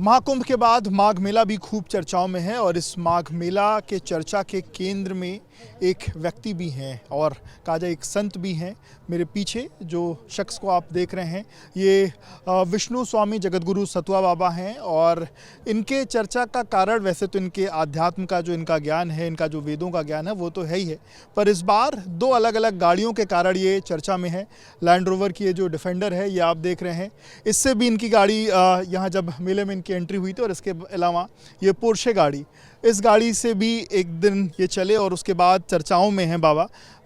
महाकुंभ के बाद माघ मेला भी खूब चर्चाओं में है और इस माघ मेला के चर्चा के केंद्र में एक व्यक्ति भी हैं और कहा जाए एक संत भी हैं। मेरे पीछे जो शख्स को आप देख रहे हैं ये विष्णु स्वामी जगतगुरु सतुआ बाबा हैं और इनके चर्चा का कारण वैसे तो इनके आध्यात्म का जो इनका ज्ञान है, इनका जो वेदों का ज्ञान है वो तो है ही है, पर इस बार दो अलग अलग गाड़ियों के कारण ये चर्चा में है। लैंड रोवर की ये जो डिफेंडर है ये आप देख रहे हैं, इससे भी इनकी गाड़ी यहाँ जब मेले में की एंट्री हुई थी और इसके अलावा ये पोर्शे गाड़ी, इस गाड़ी से भी एक दिन ये चले और उसके बाद चर्चाओं में है।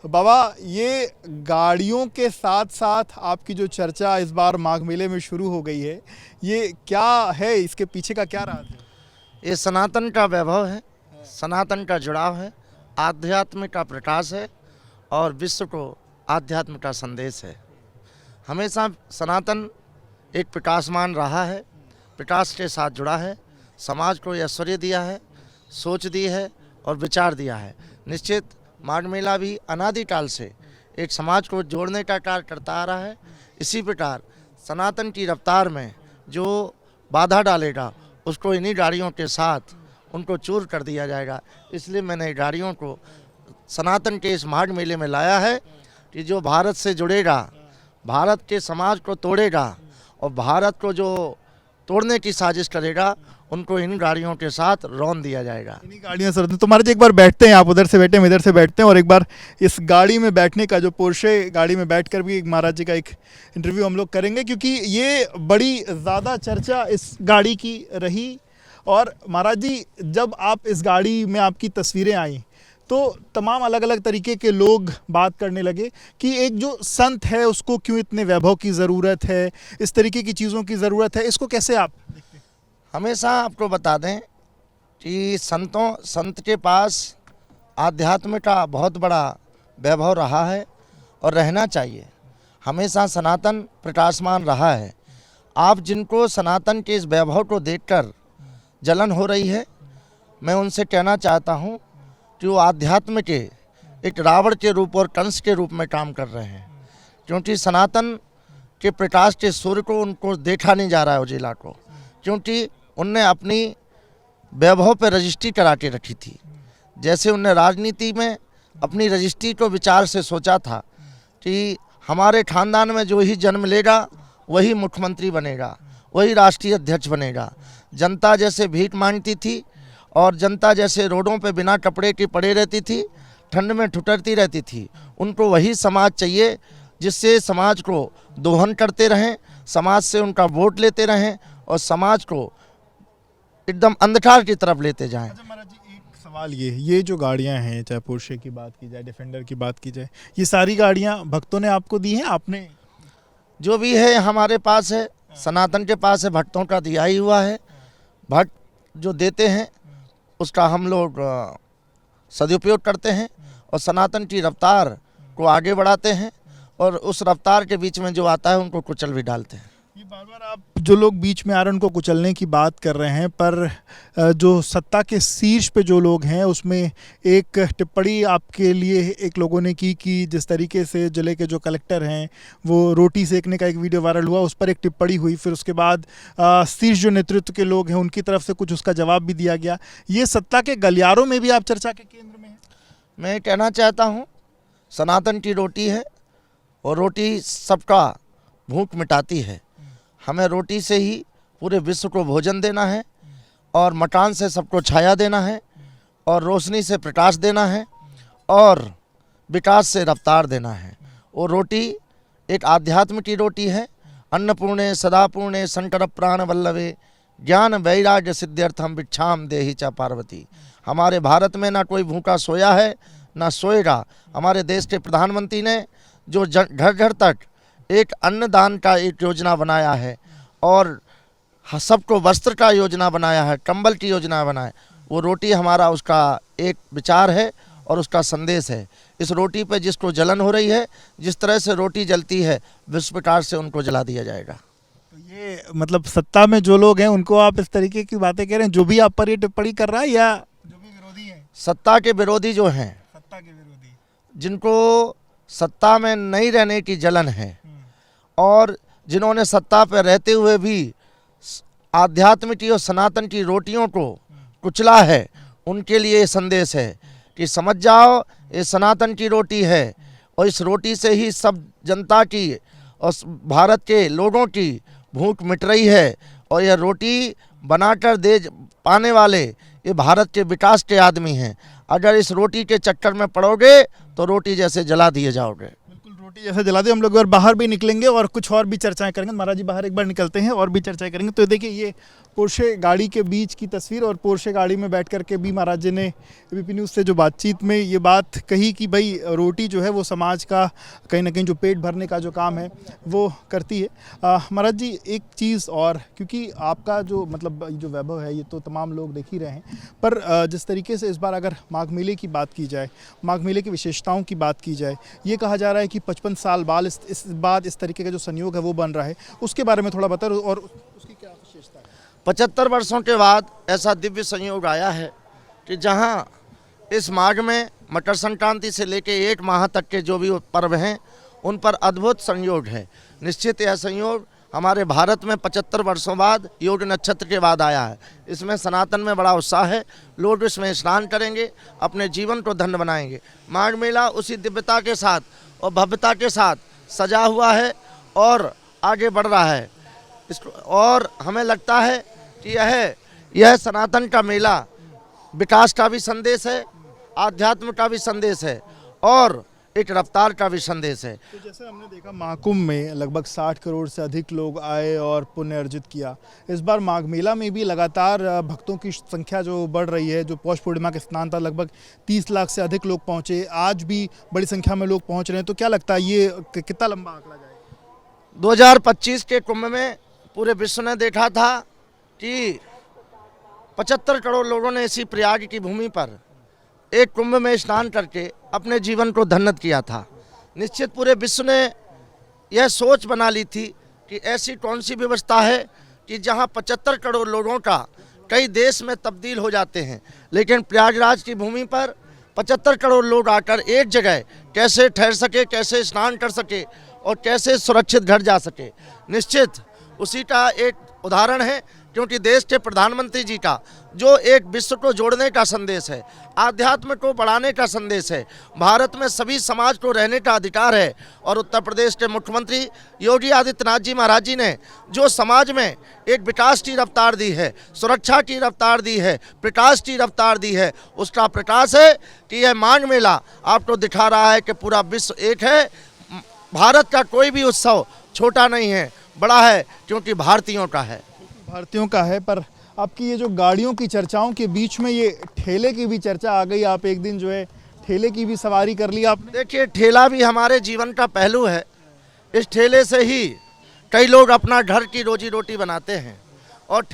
बाबा ये गाड़ियों के साथ साथ आपकी जो चर्चा इस बार माघ मेले में शुरू हो गई है, ये क्या है, इसके पीछे का क्या राज है? ये सनातन का वैभव है, सनातन का जुड़ाव है, आध्यात्म का प्रकाश है और विश्व को आध्यात्म का संदेश है। हमेशा सनातन एक प्रकाशमान रहा है, प्रकाश के साथ जुड़ा है, समाज को ऐश्वर्य दिया है, सोच दी है और विचार दिया है। निश्चित माघ मेला भी अनादिकाल से एक समाज को जोड़ने का कार्य करता आ रहा है। इसी प्रकार सनातन की रफ्तार में जो बाधा डालेगा उसको इन्हीं गाड़ियों के साथ उनको चूर कर दिया जाएगा। इसलिए मैंने गाड़ियों को सनातन के इस माघ मेले में लाया है कि जो भारत से जुड़ेगा, भारत के समाज को तोड़ेगा और भारत को जो तोड़ने की साजिश करेगा उनको इन गाड़ियों के साथ रौंद दिया जाएगा। इन्हीं गाड़ियां सर, तो महाराज एक बार बैठते हैं, आप उधर से बैठे हम इधर से बैठते हैं और एक बार इस गाड़ी में बैठने का, जो पोर्शे गाड़ी में बैठकर भी एक महाराज जी का एक इंटरव्यू हम लोग करेंगे, क्योंकि ये बड़ी ज़्यादा चर्चा इस गाड़ी की रही। और महाराज जी जब आप इस गाड़ी में आपकी तस्वीरें आई तो तमाम अलग अलग तरीके के लोग बात करने लगे कि एक जो संत है उसको क्यों इतने वैभव की ज़रूरत है, इस तरीके की चीज़ों की ज़रूरत है, इसको कैसे आप देखते हैं? हमेशा आपको बता दें कि संत के पास आध्यात्म का बहुत बड़ा वैभव रहा है और रहना चाहिए। हमेशा सनातन प्रकाशमान रहा है। आप जिनको सनातन के इस वैभव को देखकर जलन हो रही है, मैं उनसे कहना चाहता हूँ कि वो आध्यात्म के एक रावण के रूप और कंस के रूप में काम कर रहे हैं, क्योंकि सनातन के प्रकाश के सूर्य को उनको देखा नहीं जा रहा है उजिला को, क्योंकि उनने अपनी वैभव पर रजिस्ट्री करा के रखी थी। जैसे उनने राजनीति में अपनी रजिस्ट्री को विचार से सोचा था कि हमारे खानदान में जो ही जन्म लेगा वही मुख्यमंत्री बनेगा, वही राष्ट्रीय अध्यक्ष बनेगा। जनता जैसे भीख मांगती थी और जनता जैसे रोडों पे बिना कपड़े के पड़े रहती थी, ठंड में ठुठरती रहती थी, उनको वही समाज चाहिए जिससे समाज को दोहन करते रहें, समाज से उनका वोट लेते रहें और समाज को एकदम अंधकार की तरफ लेते जाएं। अच्छा महाराज जी, एक सवाल ये जो गाड़ियां हैं, चाहे पोर्शे की बात की जाए, डिफेंडर की बात की जाए, ये सारी गाड़ियां भक्तों ने आपको दी हैं? आपने जो भी है हमारे पास है, सनातन के पास है, भक्तों का दिया ही हुआ है। भक्त जो देते हैं उसका हम लोग सदुपयोग करते हैं और सनातन की रफ्तार को आगे बढ़ाते हैं और उस रफ्तार के बीच में जो आता है उनको कुचल भी डालते हैं। ये बार बार आप जो लोग बीच में आ रहे हैं उनको कुचलने की बात कर रहे हैं, पर जो सत्ता के शीर्ष पे जो लोग हैं उसमें एक टिप्पणी आपके लिए एक लोगों ने की कि जिस तरीके से जिले के जो कलेक्टर हैं वो रोटी सेकने का एक वीडियो वायरल हुआ, उस पर एक टिप्पणी हुई, फिर उसके बाद शीर्ष जो नेतृत्व के लोग हैं उनकी तरफ से कुछ उसका जवाब भी दिया गया। ये सत्ता के गलियारों में भी आप चर्चा के केंद्र में हैं। मैं कहना चाहता हूँ सनातन की रोटी है और रोटी सबका भूख मिटाती है। हमें रोटी से ही पूरे विश्व को भोजन देना है और मकान से सबको छाया देना है और रोशनी से प्रकाश देना है और विकास से रफ्तार देना है। वो रोटी एक आध्यात्म की रोटी है। अन्नपूर्णे सदापूर्णे शंकर प्राण वल्लभे ज्ञान वैराग्य सिद्ध्यर्थम भिक्षाम देहि च पार्वती। हमारे भारत में ना कोई भूखा सोया है ना सोएगा। हमारे देश के प्रधानमंत्री ने जो घर घर तक एक अन्नदान का एक योजना बनाया है और सबको वस्त्र का योजना बनाया है, कंबल की योजना बनाया, वो रोटी हमारा उसका एक विचार है और उसका संदेश है। इस रोटी पे जिसको जलन हो रही है, जिस तरह से रोटी जलती है, विश्व प्रकार से उनको जला दिया जाएगा। तो ये मतलब सत्ता में जो लोग हैं उनको आप इस तरीके की बातें कह रहे हैं, जो भी आप पर ये टिप्पणी कर रहा है या जो भी विरोधी है? सत्ता के विरोधी जो हैं, सत्ता के विरोधी जिनको सत्ता में नहीं रहने की जलन है और जिन्होंने सत्ता पर रहते हुए भी आध्यात्म की और सनातन की रोटियों को कुचला है, उनके लिए ये संदेश है कि समझ जाओ ये सनातन की रोटी है और इस रोटी से ही सब जनता की और भारत के लोगों की भूख मिट रही है। और यह रोटी बनाकर दे पाने वाले ये भारत के विकास के आदमी हैं। अगर इस रोटी के चक्कर में पड़ोगे तो रोटी जैसे जला दिए जाओगे। बिल्कुल रोटी जैसे जला दे। हम लोग और बाहर भी निकलेंगे और कुछ और भी चर्चाएं करेंगे। महाराज जी बाहर एक बार निकलते हैं और भी चर्चाएं करेंगे। तो देखिए ये पोर्शे गाड़ी के बीच की तस्वीर और पोर्शे गाड़ी में बैठ करके भी महाराज जी ने एबीपी न्यूज़ से जो बातचीत में ये बात कही कि भाई रोटी जो है वो समाज का कहीं ना कहीं जो पेट भरने का जो काम है वो करती है। महाराज जी एक चीज़ और, क्योंकि आपका जो मतलब जो वैभव है ये तो तमाम लोग देख ही रहे हैं, पर जिस तरीके से इस बार अगर माघ मेले की बात की जाए, माघ मेले की विशेषताओं की बात की जाए, ये कहा जा रहा है कि 55 साल बाद इस तरीके का जो संयोग है वो बन रहा है, उसके बारे में थोड़ा बताओ और उसकी क्या विशेषता है? 75 वर्षों के बाद ऐसा दिव्य संयोग आया है कि जहां इस माघ में मकर संक्रांति से लेकर 1 माह तक के जो भी पर्व हैं उन पर अद्भुत संयोग है। निश्चित यह संयोग हमारे भारत में 75 वर्षों बाद योग नक्षत्र के बाद आया है। इसमें सनातन में बड़ा उत्साह है। लोग इसमें स्नान करेंगे, अपने जीवन को धन्य बनाएंगे। माघ मेला उसी दिव्यता के साथ और भव्यता के साथ सजा हुआ है और आगे बढ़ रहा है। और हमें लगता है कि यह सनातन का मेला विकास का भी संदेश है, आध्यात्म का भी संदेश है और एक रफ्तार का भी संदेश है। तो जैसे हमने देखा महाकुंभ में लगभग 60 करोड़ से अधिक लोग आए और पुण्य अर्जित किया। इस बार माघ मेला में भी लगातार भक्तों की संख्या जो बढ़ रही है। जो पौष पूर्णिमा के स्नान था लगभग 30 लाख से अधिक लोग पहुंचे, आज भी बड़ी संख्या में लोग पहुंच रहे हैं। तो क्या लगता है ये कितना लंबा आंकड़ा जाएगा? 2025 के कुंभ में पूरे विश्व ने देखा था कि 75 करोड़ लोगों ने इसी प्रयाग की भूमि पर एक कुंभ में स्नान करके अपने जीवन को धन्य किया था। निश्चित पूरे विश्व ने यह सोच बना ली थी कि ऐसी कौन सी व्यवस्था है कि जहां 75 करोड़ लोगों का कई देश में तब्दील हो जाते हैं, लेकिन प्रयागराज की भूमि पर 75 करोड़ लोग आकर एक जगह कैसे ठहर सके, कैसे स्नान कर सके और कैसे सुरक्षित घर जा सके। निश्चित उसी का एक उदाहरण है, क्योंकि देश के प्रधानमंत्री जी का जो एक विश्व को जोड़ने का संदेश है, आध्यात्म को बढ़ाने का संदेश है, भारत में सभी समाज को रहने का अधिकार है। और उत्तर प्रदेश के मुख्यमंत्री योगी आदित्यनाथ जी महाराज जी ने जो समाज में एक विकास की रफ्तार दी है, सुरक्षा की रफ्तार दी है, प्रकाश की रफ्तार दी है, उसका प्रकाश है कि यह माघ मेला आपको दिखा रहा है कि पूरा विश्व एक है। भारत का कोई भी उत्सव छोटा नहीं है, बड़ा है, क्योंकि भारतीयों का है। भारतीयों का है। पर आपकी ये जो गाड़ियों की चर्चाओं के बीच में ये ठेले की भी चर्चा आ गई। आप एक दिन जो है ठेले की भी सवारी कर ली आपने। देखिए, ठेला भी हमारे जीवन का पहलू है। इस ठेले से ही कई लोग अपना घर की रोजी रोटी बनाते हैं और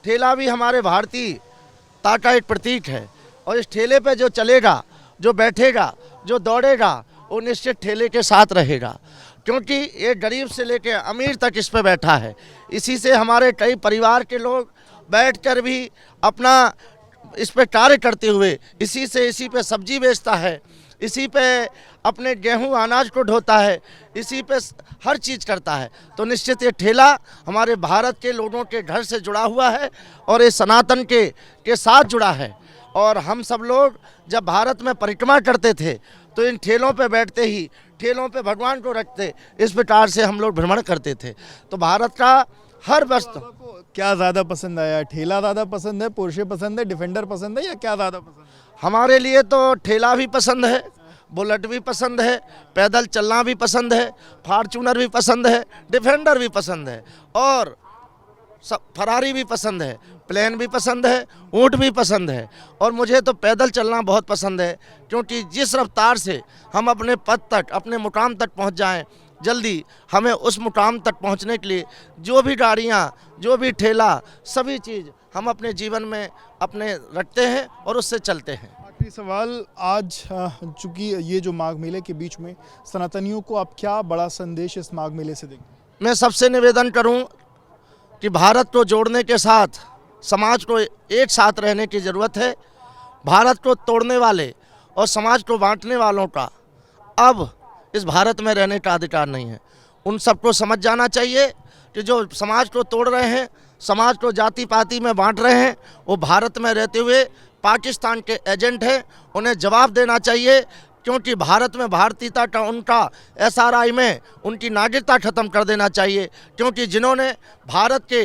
ठेला भी हमारे भारतीयता का एक प्रतीक है। और इस ठेले पे जो चलेगा, जो बैठेगा, जो दौड़ेगा, वो निश्चित ठेले के साथ रहेगा, क्योंकि ये गरीब से लेकर अमीर तक इस पे बैठा है। इसी से हमारे कई परिवार के लोग बैठकर भी अपना इस पे कार्य करते हुए इसी पे सब्जी बेचता है, इसी पे अपने गेहूं अनाज को ढोता है, इसी पे हर चीज़ करता है। तो निश्चित ये ठेला हमारे भारत के लोगों के घर से जुड़ा हुआ है और ये सनातन के साथ जुड़ा है। और हम सब लोग जब भारत में परिक्रमा करते थे तो इन ठेलों पे बैठते ही ठेलों पे भगवान को रखते, इस प्रकार से हम लोग भ्रमण करते थे। तो भारत का हर वस्तु क्या ज़्यादा पसंद आया? ठेला ज़्यादा पसंद है, पोर्शे पसंद है, डिफेंडर पसंद है, या क्या ज़्यादा पसंद है? हमारे लिए तो ठेला भी पसंद है, बुलेट भी पसंद है, पैदल चलना भी पसंद है, फॉर्च्यूनर भी पसंद है, डिफेंडर भी पसंद है और फरारी भी पसंद है, प्लेन भी पसंद है, ऊँट भी पसंद है। और मुझे तो पैदल चलना बहुत पसंद है, क्योंकि जिस रफ्तार से हम अपने पद तक, अपने मुकाम तक पहुंच जाएं, जल्दी हमें उस मुकाम तक पहुंचने के लिए जो भी गाड़ियां, जो भी ठेला, सभी चीज़ हम अपने जीवन में अपने रखते हैं और उससे चलते हैं। आखिरी सवाल, आज चूँकि ये जो माघ मेले के बीच में सनातनियों को आप क्या बड़ा संदेश इस माघ मेले से देंगे? मैं सबसे निवेदन करूं कि भारत को जोड़ने के साथ समाज को एक साथ रहने की ज़रूरत है। भारत को तोड़ने वाले और समाज को बांटने वालों का अब इस भारत में रहने का अधिकार नहीं है। उन सबको समझ जाना चाहिए कि जो समाज को तोड़ रहे हैं, समाज को जाति पाति में बांट रहे हैं, वो भारत में रहते हुए पाकिस्तान के एजेंट हैं। उन्हें जवाब देना चाहिए, क्योंकि भारत में भारतीयता का उनका SRI में उनकी नागरिकता खत्म कर देना चाहिए, क्योंकि जिन्होंने भारत के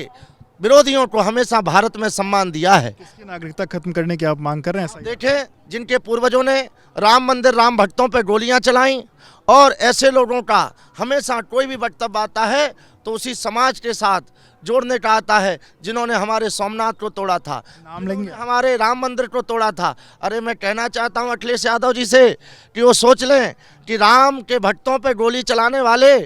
विरोधियों को हमेशा भारत में सम्मान दिया है। किसकी नागरिकता खत्म करने की आप मांग कर रहे हैं? ऐसा ही? देखें, जिनके पूर्वजों ने राम मंदिर, राम भक्तों पर गोलियां चलाईं, और ऐसे लोगों का हमेशा कोई भी वक्तव्य आता है तो उसी समाज के साथ जोड़ने का आता है जिन्होंने हमारे सोमनाथ को तोड़ा था, नाम लेंगे? हमारे राम मंदिर को तोड़ा था। अरे मैं कहना चाहता हूं अखिलेश यादव जी से कि वो सोच लें कि राम के भक्तों पे गोली चलाने वाले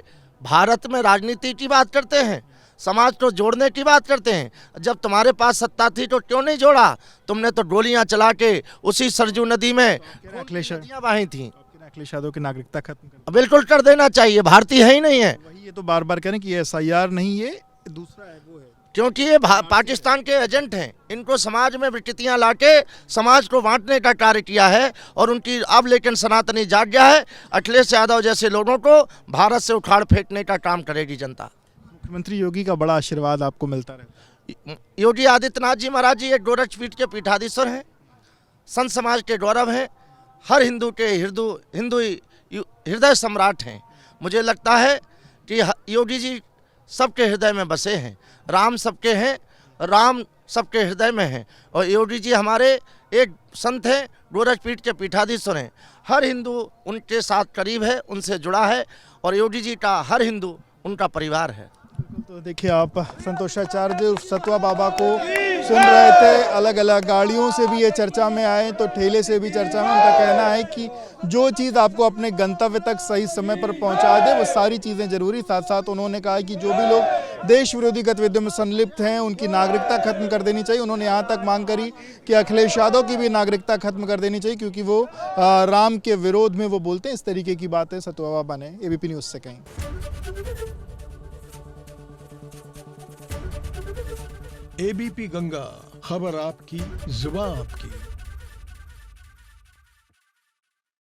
भारत में राजनीति की बात करते हैं, समाज को जोड़ने की बात करते हैं। जब तुम्हारे पास सत्ता थी तो क्यों नहीं जोड़ा? तुमने तो गोलियां चला के उसी सरजू नदी में अखिलेश नदियां बही थी। अखिलेश यादव की नागरिकता खत्म कर बिल्कुल कर देना चाहिए, भारतीय है ही नहीं है। वही ये तो बार बार कह रहे हैं कि ये SIR नहीं, ये दूसरा है, वो है। क्योंकि ये पाकिस्तान के एजेंट हैं। इनको समाज में विकृतियां लाके समाज को बांटने का कार्य किया है, और उनकी अब लेकिन सनातनी जाग गया है। अखिलेश यादव जैसे लोगों को भारत से उखाड़ फेंकने का काम करेगी जनता। मुख्यमंत्री योगी का बड़ा आशीर्वाद आपको मिलता रहे। योगी आदित्यनाथ जी महाराज जी एक गोरक्षपीठ के पीठाधीश्वर हैं, संत समाज के गौरव हैं, हर हिंदू के हिंदू हृदय सम्राट हैं। मुझे लगता है कि योगी जी सबके हृदय में बसे हैं। राम सबके हैं, राम सबके हृदय में हैं, और योगी जी हमारे एक संत हैं, गोरक्षपीठ के पीठाधीश्वर हैं। हर हिंदू उनके साथ करीब है, उनसे जुड़ा है, और योगी जी का हर हिंदू उनका परिवार है। तो देखिए, आप संतोषाचार्य सतवा बाबा को सुन रहे थे। अलग अलग गाड़ियों से भी ये चर्चा में आए, तो ठेले से भी चर्चा में। उनका कहना है कि जो चीज़ आपको अपने गंतव्य तक सही समय पर पहुंचा दे, वो सारी चीज़ें जरूरी। साथ साथ उन्होंने कहा कि जो भी लोग देश विरोधी गतिविधियों में संलिप्त हैं, उनकी नागरिकता खत्म कर देनी चाहिए। उन्होंने यहाँ तक मांग करी कि अखिलेश यादव की भी नागरिकता खत्म कर देनी चाहिए, क्योंकि वो राम के विरोध में वो बोलते हैं। इस तरीके की बातें सतवा बाबा ने ABP न्यूज़ से कहीं। ABP गंगा, खबर आपकी, जुबान आपकी।